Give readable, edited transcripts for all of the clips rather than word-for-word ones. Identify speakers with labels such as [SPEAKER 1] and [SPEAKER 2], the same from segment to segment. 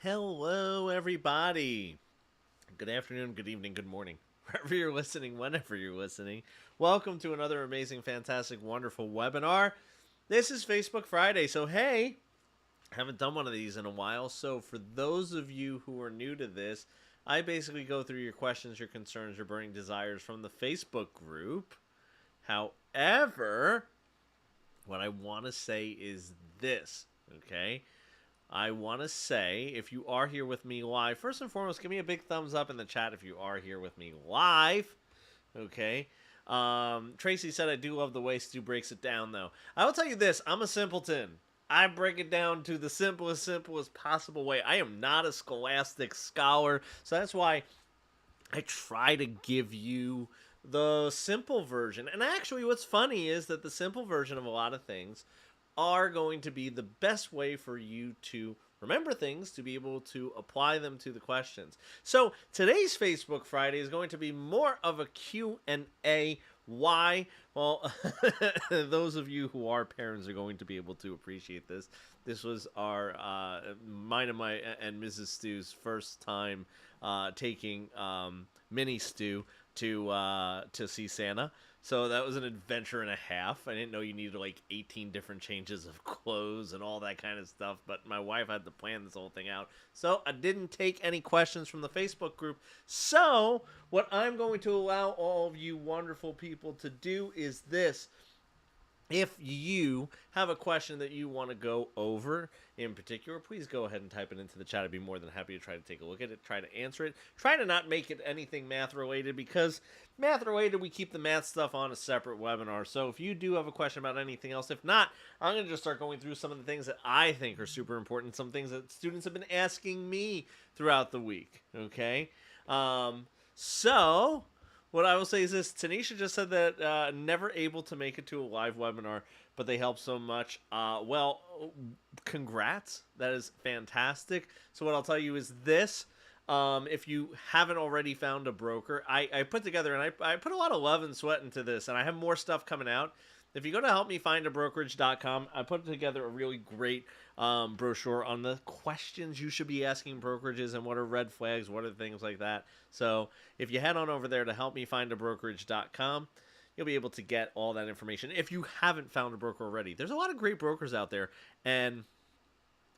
[SPEAKER 1] Hello, everybody. Good afternoon, good evening, good morning. Wherever you're listening, whenever you're listening. Welcome to another amazing, fantastic, wonderful webinar. This is Facebook Friday. So, hey, haven't done one of these in a while. So, for those of you who are new to this, I basically go through your questions, your concerns, your burning desires from the Facebook group. However, what I want to say is this, okay? I want to say, if you are here with me live, first and foremost, give me a big thumbs up in the chat if you are here with me live. Okay. Tracy said, I do love the way Stu breaks it down, though. I will tell you this, I'm a simpleton. I break it down to the simplest possible way. I am not a scholastic scholar, so that's why I try to give you the simple version. And actually, what's funny is that the simple version of a lot of things are going to be the best way for you to remember things, to be able to apply them to the questions. So today's Facebook Friday is going to be more of a Q&A. Why? Well, those of you who are parents are going to be able to appreciate this. This was mine and Mrs. Stu's first time taking Mini Stu to see Santa. So that was an adventure and a half. I didn't know you needed like 18 different changes of clothes and all that kind of stuff, but my wife had to plan this whole thing out. So I didn't take any questions from the Facebook group. So what I'm going to allow all of you wonderful people to do is this. If you have a question that you want to go over in particular, please go ahead and type it into the chat. I'd be more than happy to try to take a look at it, try to answer it. Try to not make it anything math related, because math related, we keep the math stuff on a separate webinar. So if you do have a question about anything else, if not, I'm going to just start going through some of the things that I think are super important, some things that students have been asking me throughout the week. Okay? So what I will say is this. Tanisha just said that never able to make it to a live webinar, but they help so much. Well, congrats. That is fantastic. So what I'll tell you is this. If you haven't already found a broker, I put together, and I put a lot of love and sweat into this, and I have more stuff coming out. If you go to helpmefindabrokerage.com, I put together a really great brochure on the questions you should be asking brokerages and what are red flags, what are things like that. So if you head on over there to helpmefindabrokerage.com, you'll be able to get all that information. If you haven't found a broker already, there's a lot of great brokers out there, and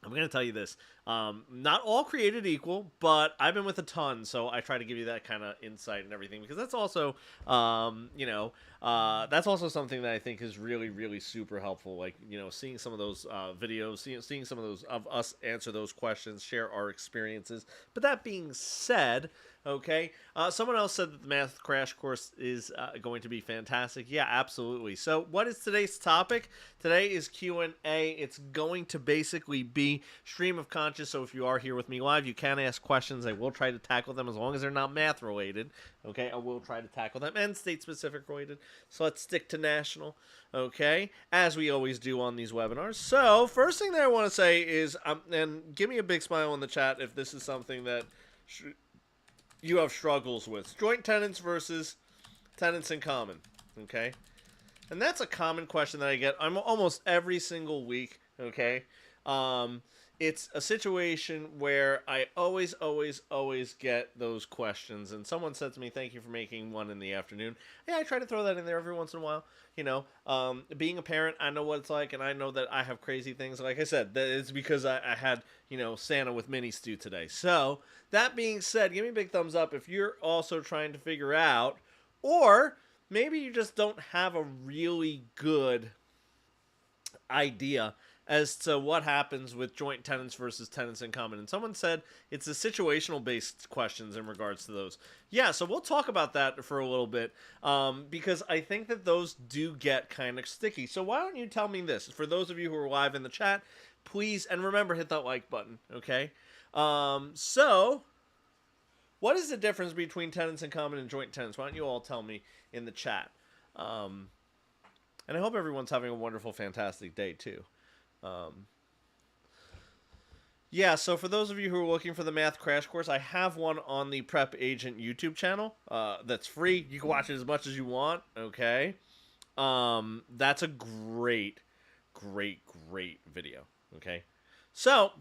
[SPEAKER 1] I'm going to tell you this. Not all created equal, but I've been with a ton, so I try to give you that kind of insight and everything, because that's also, that's also something that I think is really, really super helpful. Like, seeing some of those videos, seeing some of those of us answer those questions, share our experiences. But that being said, okay, someone else said that the math crash course is going to be fantastic. Yeah, absolutely. So what is today's topic? Today is Q&A. It's going to basically be stream of conscious. So if you are here with me live, you can ask questions. I will try to tackle them as long as they're not math related. Okay, I will try to tackle them, and state specific related. So let's stick to national. Okay, as we always do on these webinars. So first thing that I want to say is, and give me a big smile in the chat if this is something that you have struggles with. Joint tenants versus tenants in common. Okay, and that's a common question that I get almost every single week. Okay, it's a situation where I always get those questions. And someone said to me, thank you for making one in the afternoon. Yeah, I try to throw that in there every once in a while. Being a parent, I know what it's like, and I know that I have crazy things. Like I said, that it's because I had, Santa with Mini Stew today. So that being said, give me a big thumbs up if you're also trying to figure out, or maybe you just don't have a really good idea as to what happens with joint tenants versus tenants in common. And someone said it's the situational based questions in regards to those. Yeah, so we'll talk about that for a little bit, because I think that those do get kind of sticky. So why don't you tell me this? For those of you who are live in the chat, please, and remember, hit that like button, okay? So what is the difference between tenants in common and joint tenants? Why don't you all tell me in the chat? And I hope everyone's having a wonderful, fantastic day, too. Yeah, so for those of you who are looking for the math crash course, I have one on the Prep Agent YouTube channel that's free. You can watch it as much as you want, okay? That's a great video, okay? So,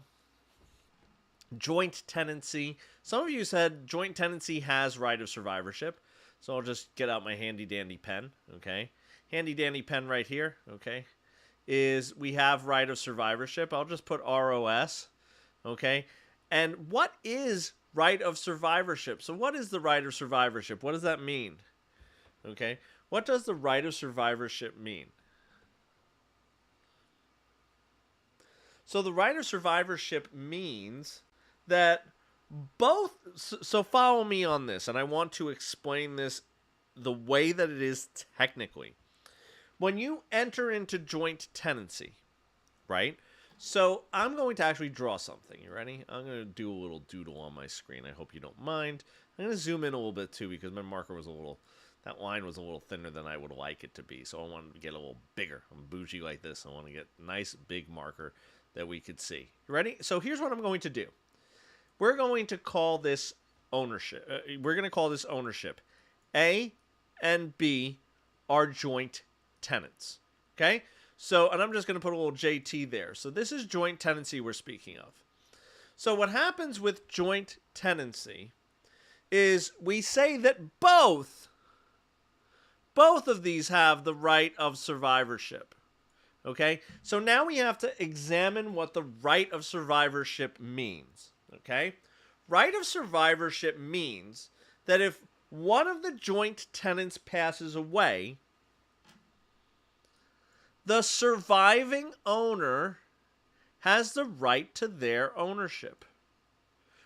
[SPEAKER 1] Joint tenancy. Some of you said joint tenancy has right of survivorship. So I'll just get out my handy dandy pen, okay? Handy dandy pen right here, okay? Is we have right of survivorship. I'll just put ROS, okay? And what is right of survivorship? So what is the right of survivorship? What does that mean? Okay? What does the right of survivorship mean? So the right of survivorship means that both, so follow me on this, and I want to explain this the way that it is technically. When you enter into joint tenancy, right? So I'm going to actually draw something. You ready? I'm going to do a little doodle on my screen. I hope you don't mind. I'm going to zoom in a little bit too because my marker was that line was a little thinner than I would like it to be. So I wanted to get a little bigger. I'm bougie like this. I want to get a nice big marker that we could see. You ready? So here's what I'm going to do. We're going to call this ownership. We're going to call this ownership. A and B are joint tenants. Okay? So, and I'm just going to put a little JT there. So this is joint tenancy we're speaking of. So what happens with joint tenancy is we say that both of these have the right of survivorship. Okay? So now we have to examine what the right of survivorship means. Okay? Right of survivorship means that if one of the joint tenants passes away, the surviving owner has the right to their ownership.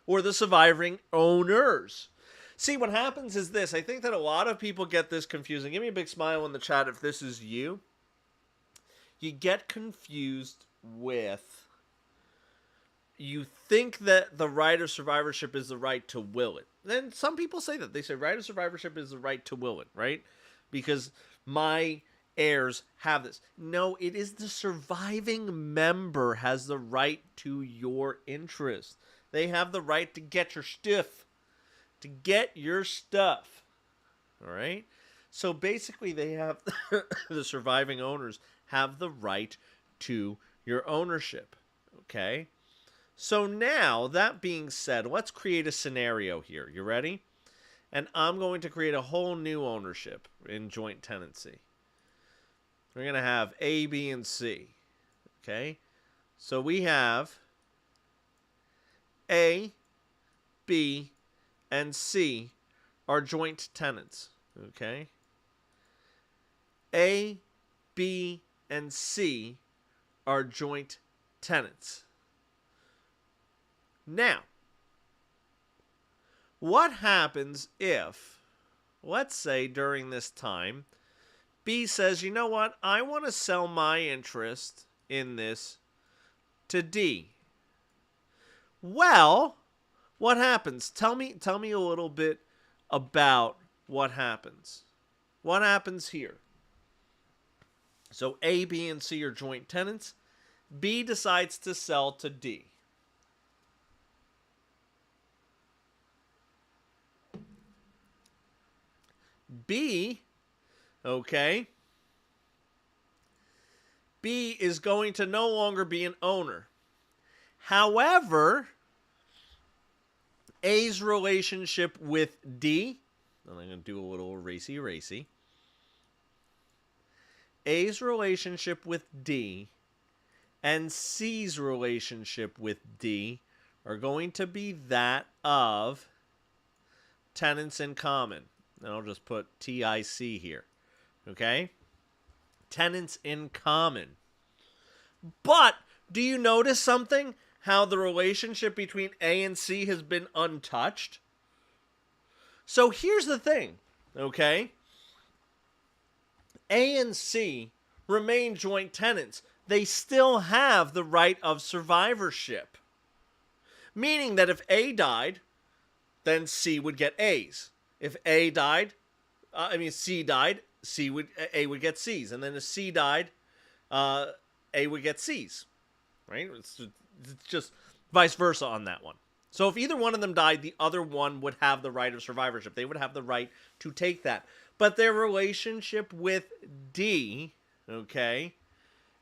[SPEAKER 1] Or the surviving owners. See, what happens is this. I think that a lot of people get this confusing. Give me a big smile in the chat if this is you. You get confused with... You think that the right of survivorship is the right to will it. Then some people say that. They say right of survivorship is the right to will it, right? Because my heirs have this. No, it is the surviving member has the right to your interest. They have the right to get your stuff. To get your stuff. All right? So basically they have, the surviving owners have the right to your ownership. Okay? So now, that being said, let's create a scenario here. You ready? And I'm going to create a whole new ownership in joint tenancy. We're going to have A, B, and C. Okay? So we have A, B, and C are joint tenants. Okay? A, B, and C are joint tenants. Now, what happens if, let's say during this time, B says, you know what, I want to sell my interest in this to D. Well, what happens? Tell me a little bit about what happens. What happens here? So A, B, and C are joint tenants. B decides to sell to D. B, okay, B is going to no longer be an owner. However, A's relationship with D, and I'm going to do a little racy. A's relationship with D and C's relationship with D are going to be that of tenants in common. And I'll just put TIC here. Okay? Tenants in common. But, do you notice something? How the relationship between A and C has been untouched? So here's the thing. Okay? A and C remain joint tenants. They still have the right of survivorship. Meaning that if A died, then C would get A's. If A died, C died, A would get C's, and then if C died, A would get C's, right? It's just vice versa on that one. So if either one of them died, the other one would have the right of survivorship. They would have the right to take that. But their relationship with D, okay,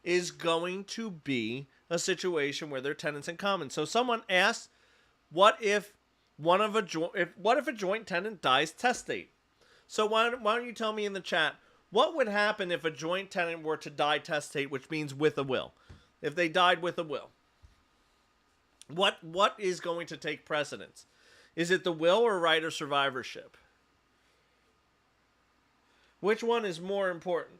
[SPEAKER 1] is going to be a situation where they're tenants in common. So someone asked, What if what if a joint tenant dies testate? So why don't you tell me in the chat what would happen if a joint tenant were to die testate, which means with a will? If they died with a will, what is going to take precedence? Is it the will or right of survivorship? Which one is more important?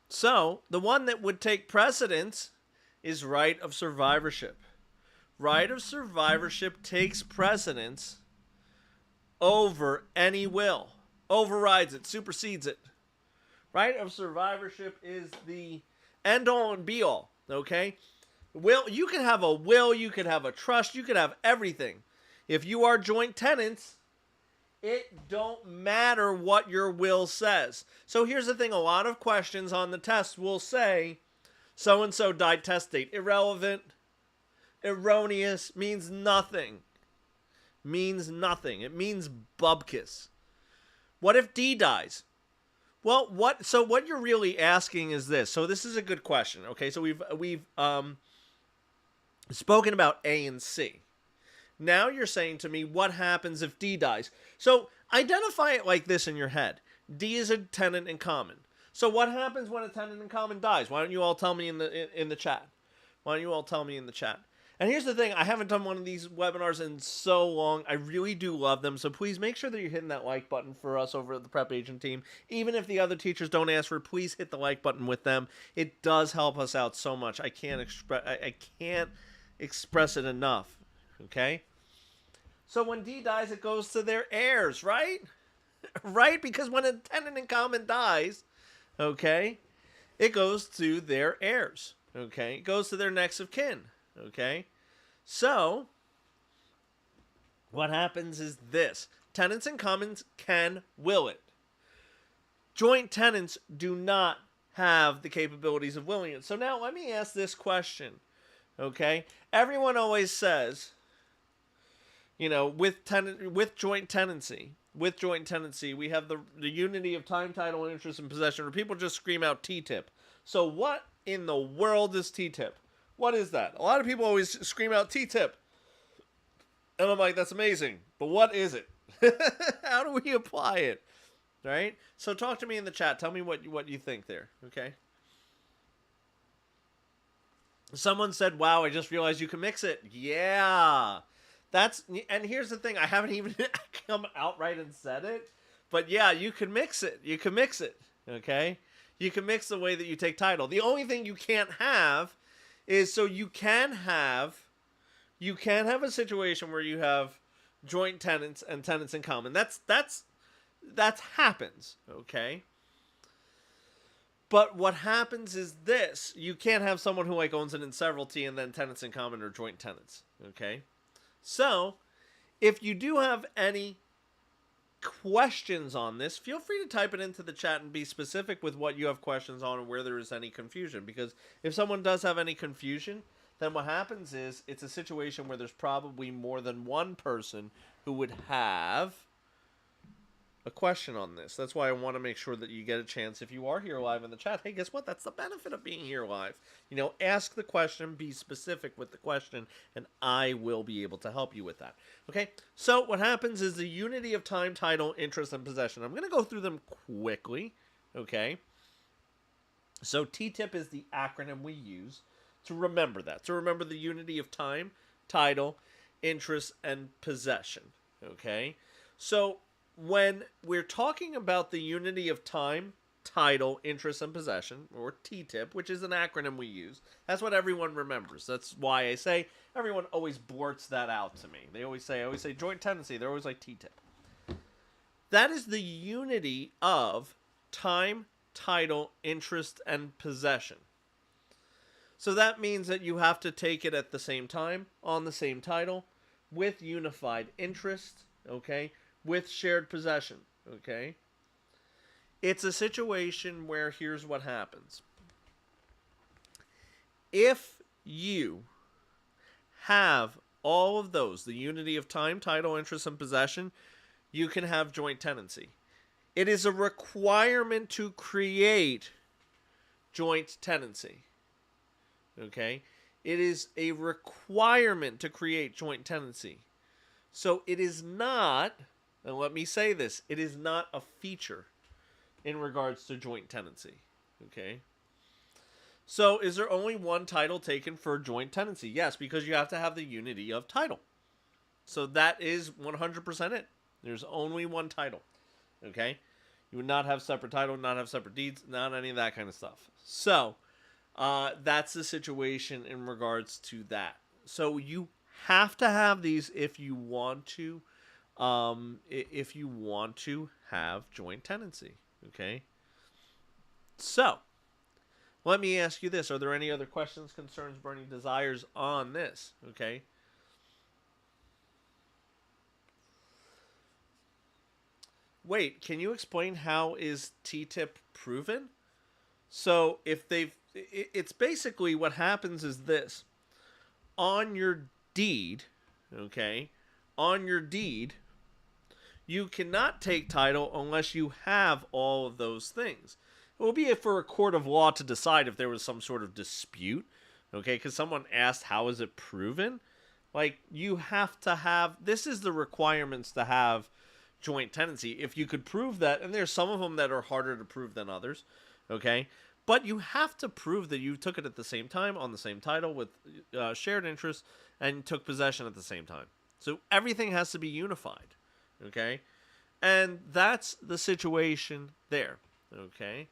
[SPEAKER 1] So, the one that would take precedence is right of survivorship. Right of survivorship takes precedence over any will, overrides it, supersedes it. Right of survivorship is the end all and be all, okay? You can have a will, you can have a trust, you can have everything. If you are joint tenants, it don't matter what your will says. So here's the thing, a lot of questions on the test will say, so-and-so died testate. Irrelevant, erroneous, means nothing. Means nothing. It means bubkiss. What if D dies? Well, what you're really asking is this. So this is a good question. Okay, so we've spoken about A and C. Now you're saying to me, what happens if D dies? So identify it like this in your head. D is a tenant in common. So what happens when a tenant in common dies? Why don't you all tell me in the chat? Why don't you all tell me in the chat? And here's the thing, I haven't done one of these webinars in so long. I really do love them. So please make sure that you're hitting that like button for us over at the Prep Agent team. Even if the other teachers don't ask for it, please hit the like button with them. It does help us out so much. I can't express it enough. Okay? So when D dies, it goes to their heirs, right? Right? Because when a tenant in common dies, okay, it goes to their heirs. Okay? It goes to their next of kin. Okay? So, what happens is this. Tenants in commons can will it. Joint tenants do not have the capabilities of willing it. So now let me ask this question. Okay? Everyone always says, with joint tenancy, we have the unity of time, title, interest, and possession, or people just scream out T-tip. So what in the world is T-tip? What is that? A lot of people always scream out T-tip. And I'm like, that's amazing. But what is it? How do we apply it? Right? So talk to me in the chat. Tell me what you think there. Okay? Someone said, wow, I just realized you can mix it. Yeah. And here's the thing. I haven't even come outright and said it. But yeah, you can mix it. You can mix it. Okay? You can mix the way that you take title. The only thing you can't have is, so you can have a situation where you have joint tenants and tenants in common. That happens, okay? But what happens is this: you can't have someone who owns it in severalty and then tenants in common or joint tenants, okay? So, if you do have any questions on this, feel free to type it into the chat and be specific with what you have questions on and where there is any confusion. Because if someone does have any confusion, then what happens is it's a situation where there's probably more than one person who would have a question on this. That's why I want to make sure that you get a chance, if you are here live in the chat, hey, guess what? That's the benefit of being here live. Ask the question, be specific with the question, and I will be able to help you with that. Okay, so what happens is the unity of time, title, interest, and possession. I'm going to go through them quickly, okay? So T-tip is the acronym we use to remember that. To remember the unity of time, title, interest, and possession, okay? So when we're talking about the unity of time, title, interest, and possession, or T-tip, which is an acronym we use, that's what everyone remembers. That's why I say everyone always blurts that out to me. I always say joint tenancy. They're always like T-tip. That is the unity of time, title, interest, and possession. So that means that you have to take it at the same time, on the same title, with unified interest, okay? With shared possession, okay? It's a situation where here's what happens. If you have all of those, the unity of time, title, interest, and possession, you can have joint tenancy. It is a requirement to create joint tenancy, okay? It is a requirement to create joint tenancy. So it is not, and let me say this, it is not a feature in regards to joint tenancy. Okay? So is there only one title taken for joint tenancy? Yes, because you have to have the unity of title. So that is 100% it. There's only one title. Okay? You would not have separate title, not have separate deeds, not any of that kind of stuff. So that's the situation in regards to that. So you have to have these if you want to, have joint tenancy. Okay. So let me ask you this: are there any other questions, concerns, burning desires on this? Okay. Wait, can you explain how is T-tip proven? So if it's basically what happens is this: on your deed, okay, on your deed, you cannot take title unless you have all of those things. It will be for a court of law to decide if there was some sort of dispute, okay, because someone asked how is it proven. Like, you have to have, this is the requirements to have joint tenancy. If you could prove that, and there's some of them that are harder to prove than others, okay, but you have to prove that you took it at the same time, on the same title, with shared interests, and took possession at the same time. So everything has to be unified, okay? And that's the situation there, okay?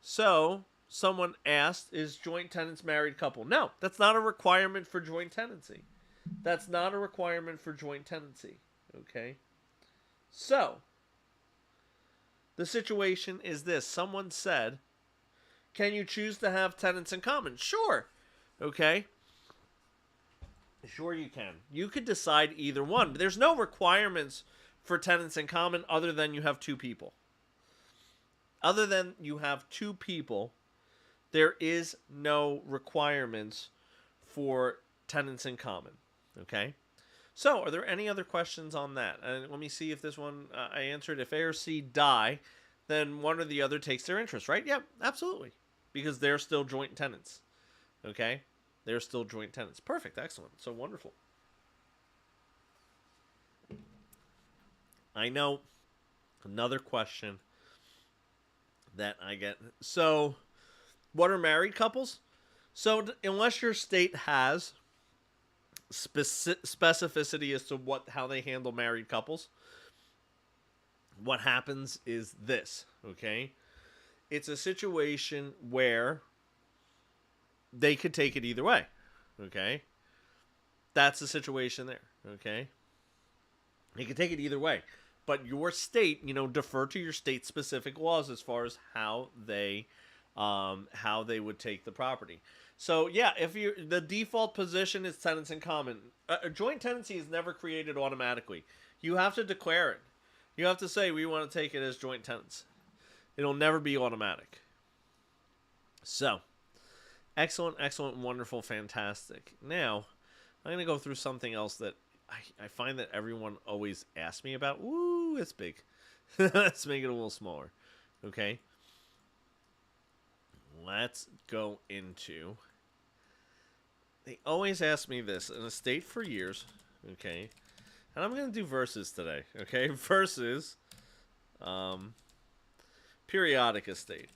[SPEAKER 1] So someone asked, is joint tenants married couple? No, that's not a requirement for joint tenancy. That's not a requirement for joint tenancy, okay? So the situation is this. Someone said, can you choose to have tenants in common? Sure. Okay. Sure you can. You could decide either one. But there's no requirements for tenants in common other than you have two people. Other than you have two people, there is no requirements for tenants in common. Okay? So, are there any other questions on that? Let me see if this one I answered. If A or C die, then one or the other takes their interest, right? Yep, absolutely. Because they're still joint tenants. Okay? They're still joint tenants. Perfect. Excellent. So wonderful. I know another question that I get. So, what are married couples? So, unless your state has specificity as to how they handle married couples, what happens is this, okay? It's a situation where they could take it either way, okay? That's the situation there, okay? They could take it either way. But your state, defer to your state-specific laws as far as how they would take the property. So yeah, if the default position is tenants in common, a joint tenancy is never created automatically. You have to declare it. You have to say we want to take it as joint tenants. It'll never be automatic. So, excellent, excellent, wonderful, fantastic. Now, I'm going to go through something else that I find that everyone always asks me about. Ooh, it's big. Let's make it a little smaller. Okay. Let's go into... They always ask me this. In a state for years. Okay. And I'm going to do verses today. Okay. Verses. Periodic estate.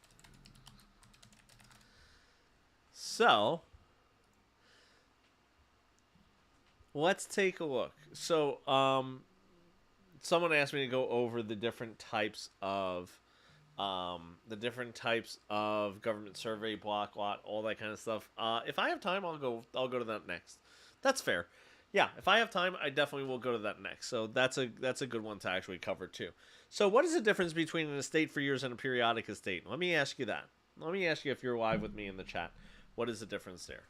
[SPEAKER 1] So... let's take a look. So, someone asked me to go over the different types of government survey, block, lot, all that kind of stuff. If I have time, I'll go to that next. That's fair. Yeah, if I have time, I definitely will go to that next. So that's a good one to actually cover too. So what is the difference between an estate for years and a periodic estate? Let me ask you that. Let me ask you if you're live with me in the chat. What is the difference there?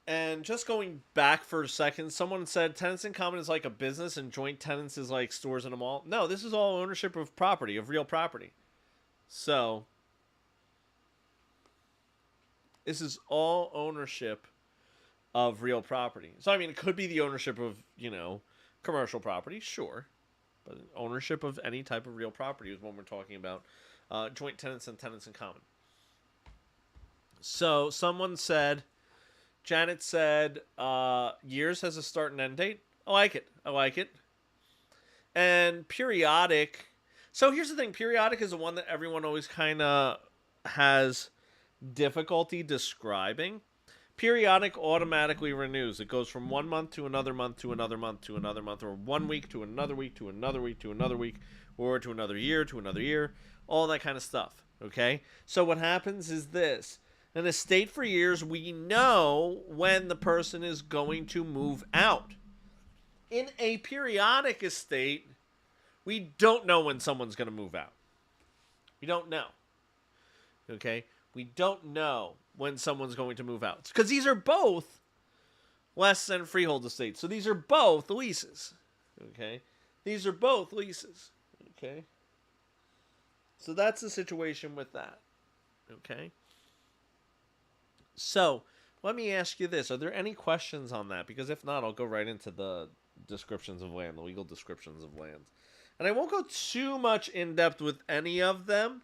[SPEAKER 1] And just going back for a second, someone said tenants in common is like a business and joint tenants is like stores in a mall. No, this is all ownership of property, of real property. So, this is all ownership of real property. So, I mean, it could be the ownership of, commercial property, sure. But ownership of any type of real property is what we're talking about. Joint tenants and tenants in common. So, someone said... Janet said, years has a start and end date. I like it. I like it. And periodic. So here's the thing. Periodic is the one that everyone always kind of has difficulty describing. Periodic automatically renews. It goes from 1 month to another month to another month to another month, or 1 week to another week to another week to another week, or to another year, all that kind of stuff. Okay? So what happens is this. In a estate for years, we know when the person is going to move out. In a periodic estate, we don't know when someone's going to move out. We don't know. Okay? We don't know when someone's going to move out. Because these are both less than freehold estates. So these are both leases. Okay? These are both leases. Okay? So that's the situation with that. Okay? So, let me ask you this. Are there any questions on that? Because if not, I'll go right into the descriptions of land, the legal descriptions of land. And I won't go too much in-depth with any of them.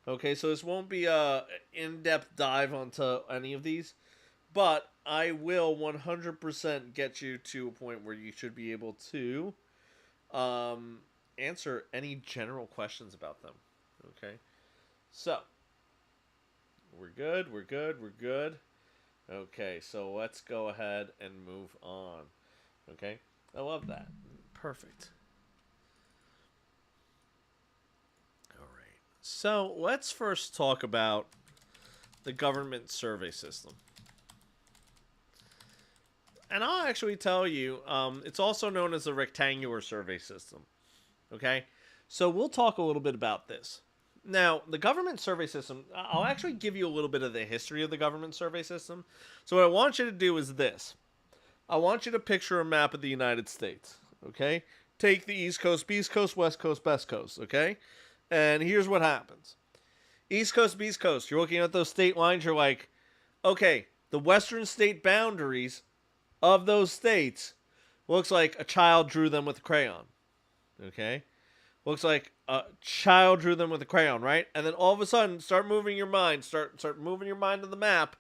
[SPEAKER 1] Okay, so this won't be a in-depth dive onto any of these. But I will 100% get you to a point where you should be able to answer any general questions about them. Okay, so we're good, we're good, we're good. Okay, so let's go ahead and move on. Okay, I love that. Perfect. All right, so let's first talk about the government survey system. And I'll actually tell you, it's also known as the rectangular survey system. Okay, so we'll talk a little bit about this. Now, the government survey system, I'll actually give you a little bit of the history of the government survey system. So what I want you to do is this. I want you to picture a map of the United States, okay? Take the East Coast, Beast Coast, West Coast, Best Coast, okay? And here's what happens. East Coast, Beast Coast, you're looking at those state lines, you're like, okay, the western state boundaries of those states looks like a child drew them with a crayon, okay? Looks like a child drew them with a crayon, right? And then all of a sudden, start moving your mind. Start moving your mind to the map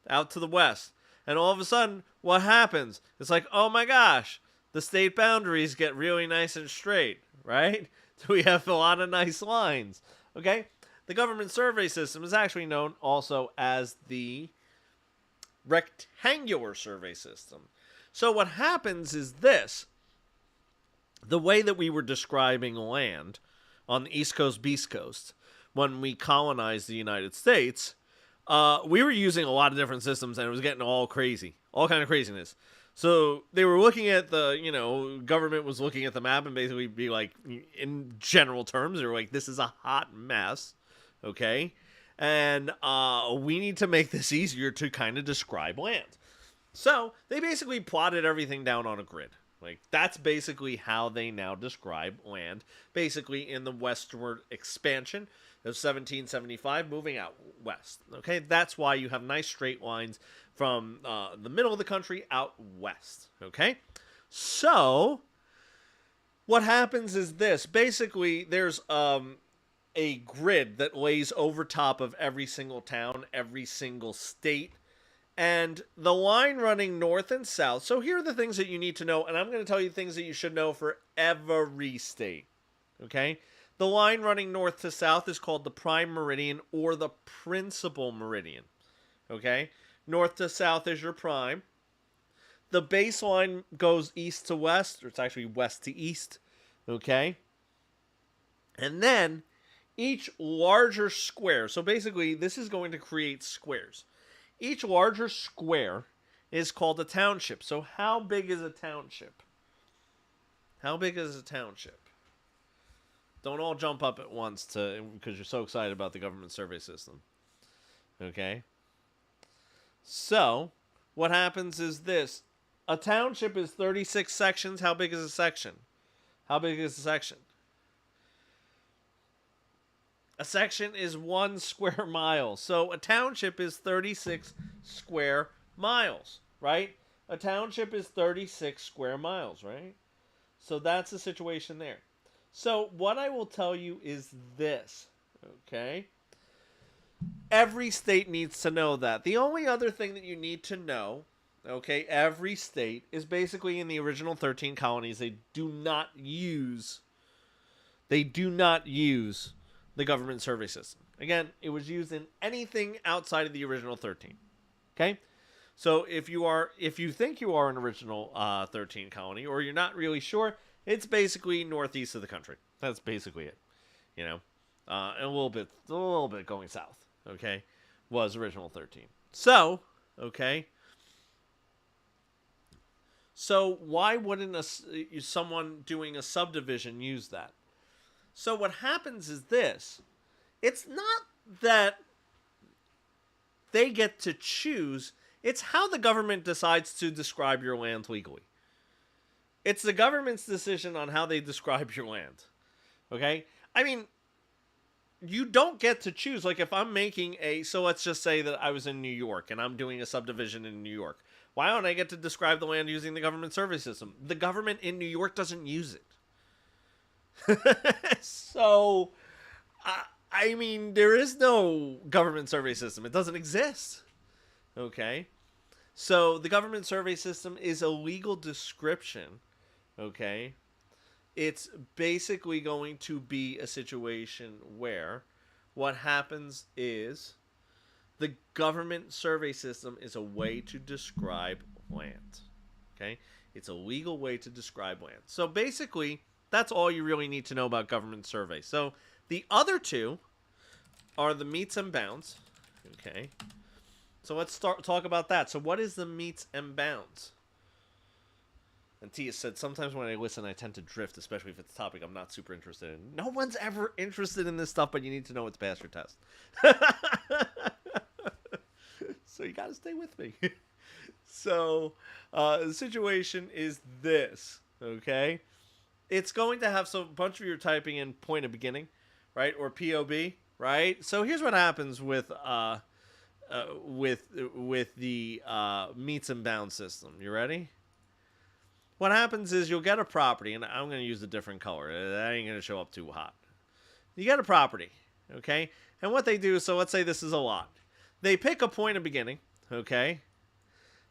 [SPEAKER 1] out to the west. And all of a sudden, what happens? It's like, oh my gosh, the state boundaries get really nice and straight, right? So we have a lot of nice lines, okay? The government survey system is actually known also as the rectangular survey system. So what happens is this. The way that we were describing land on the East Coast, Beast Coast, when we colonized the United States, we were using a lot of different systems, and it was getting all crazy, all kind of craziness. So they were looking at government was looking at the map and basically be like, in general terms, they were like, this is a hot mess, okay? And we need to make this easier to kind of describe land. So they basically plotted everything down on a grid. Like, that's basically how they now describe land, basically in the westward expansion of 1775, moving out west. Okay, that's why you have nice straight lines from the middle of the country out west. Okay, so what happens is this. Basically, there's a grid that lays over top of every single town, every single state, and the line running north and south. So here are the things that you need to know, and I'm going to tell you things that you should know for every state. Okay? The line running north to south is called the prime meridian or the principal meridian. Okay? North to south is your prime. The baseline goes east to west, or it's actually west to east. Okay? And then each larger square, so basically this is going to create squares. Each larger square is called a township. So how big is a township? How big is a township? Don't all jump up at once because you're so excited about the government survey system. Okay? So, what happens is this. A township is 36 sections. How big is a section? How big is a section? A section is 1 square mile. So a township is 36 square miles, right? A township is 36 square miles, right? So that's the situation there. So what I will tell you is this, okay? Every state needs to know that. The only other thing that you need to know, okay, every state is basically in the original 13 colonies, they do not use the government survey system. Again, it was used in anything outside of the original 13. Okay? So if you think you are an original 13 colony, or you're not really sure, it's basically northeast of the country. That's basically it. You know, and a little bit going south. Okay, was original 13. So okay, so why wouldn't someone doing a subdivision use that? So what happens is this: it's not that they get to choose. It's how the government decides to describe your land legally. It's the government's decision on how they describe your land. Okay? I mean, you don't get to choose. Like, if I'm making so let's just say that I was in New York and I'm doing a subdivision in New York. Why don't I get to describe the land using the government survey system? The government in New York doesn't use it. So, I mean, there is no government survey system. It doesn't exist. Okay? So the government survey system is a legal description, okay? It's basically going to be a situation where what happens is the government survey system is a way to describe land, okay? It's a legal way to describe land. So basically, that's all you really need to know about government survey. So the other two are the meets and bounds, okay? So let's talk about that. So what is the meets and bounds? And Tia said, sometimes when I listen, I tend to drift, especially if it's a topic I'm not super interested in. No one's ever interested in this stuff, but you need to know it's past your test. So you got to stay with me. So the situation is this, okay? It's going to have a bunch of you typing in point of beginning, right? Or POB, right? So here's what happens with the meets and bounds system. You ready? What happens is you'll get a property, and I'm going to use a different color. That ain't going to show up too hot. You get a property, okay? And what they do, so let's say this is a lot. They pick a point of beginning, okay?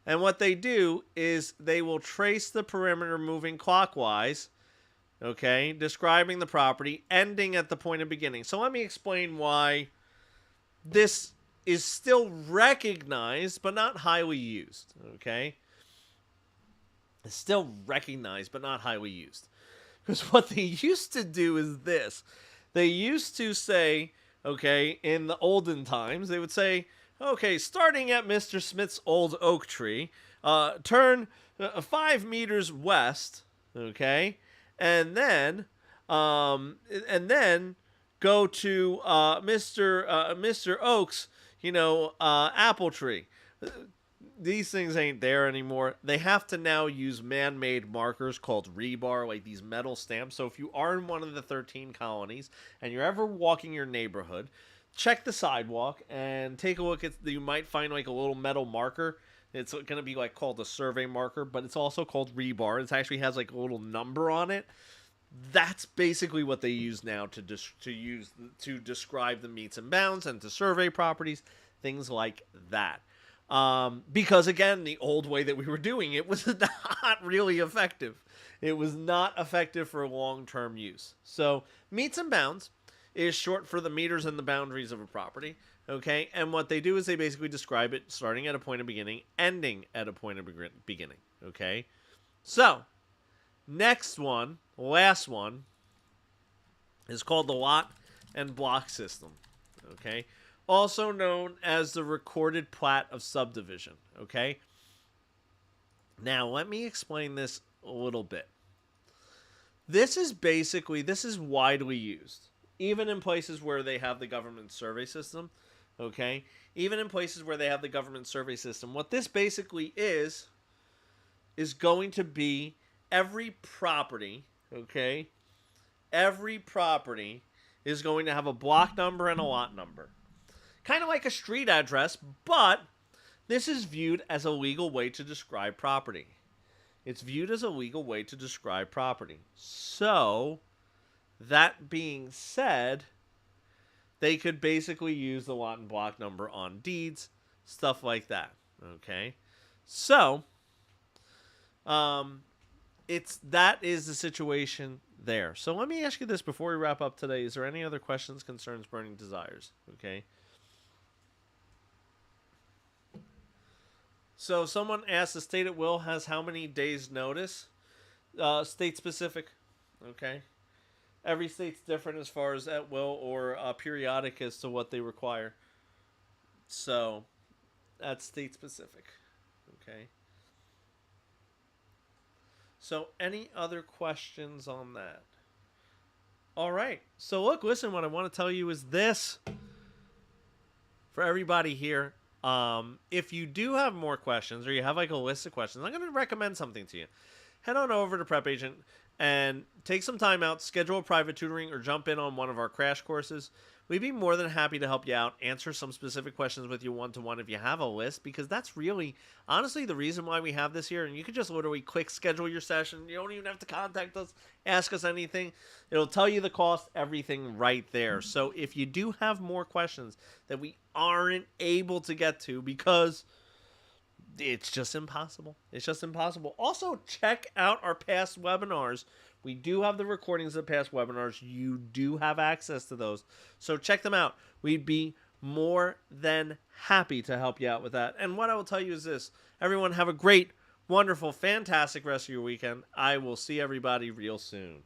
[SPEAKER 1] And what they do is they will trace the perimeter moving clockwise, okay, describing the property, ending at the point of beginning. So let me explain why this is still recognized, but not highly used, okay? It's still recognized, but not highly used. Because what they used to do is this. They used to say, okay, in the olden times, they would say, okay, starting at Mr. Smith's old oak tree, turn 5 meters west, okay, and then go to Mr. Oak's, apple tree. These things ain't there anymore. They have to now use man-made markers called rebar, like these metal stamps. So if you are in one of the 13 colonies and you're ever walking your neighborhood, check the sidewalk and take a look at. You might find like a little metal marker. It's going to be like called a survey marker, but it's also called rebar. It actually has like a little number on it. That's basically what they use now to describe the meets and bounds and to survey properties, things like that. Because again, the old way that we were doing it was not really effective. It was not effective for long-term use. So meets and bounds is short for the meters and the boundaries of a property. Okay. And what they do is they basically describe it starting at a point of beginning, ending at a point of beginning. Okay. So last one is called the lot and block system. Okay. Also known as the recorded plat of subdivision, okay? Now, let me explain this a little bit. This is widely used, even in places where they have the government survey system, okay? Even in places where they have the government survey system, what this basically is going to be every property, okay? Every property is going to have a block number and a lot number. Kind of like a street address, but this is viewed as a legal way to describe property. It's viewed as a legal way to describe property. So, that being said, they could basically use the lot and block number on deeds, stuff like that. Okay, so that is the situation there. So let me ask you this before we wrap up today: is there any other questions, concerns, burning desires? Okay. So someone asked, the state at will has how many days notice? State specific. Okay. Every state's different as far as at will or periodic as to what they require. So that's state specific. Okay. So any other questions on that? All right. So look, listen, what I want to tell you is this for everybody here. If you do have more questions or you have like a list of questions, I'm going to recommend something to you. Head on over to Prep Agent and take some time out, schedule a private tutoring, or jump in on one of our crash courses. We'd be more than happy to help you out, answer some specific questions with you one-to-one if you have a list, because that's really, honestly, the reason why we have this here. And you can just literally click schedule your session. You don't even have to contact us, ask us anything. It'll tell you the cost, everything right there. So if you do have more questions that we aren't able to get to because it's just impossible. It's just impossible. Also, check out our past webinars. We do have the recordings of past webinars. You do have access to those. So check them out. We'd be more than happy to help you out with that. And what I will tell you is this. Everyone have a great, wonderful, fantastic rest of your weekend. I will see everybody real soon.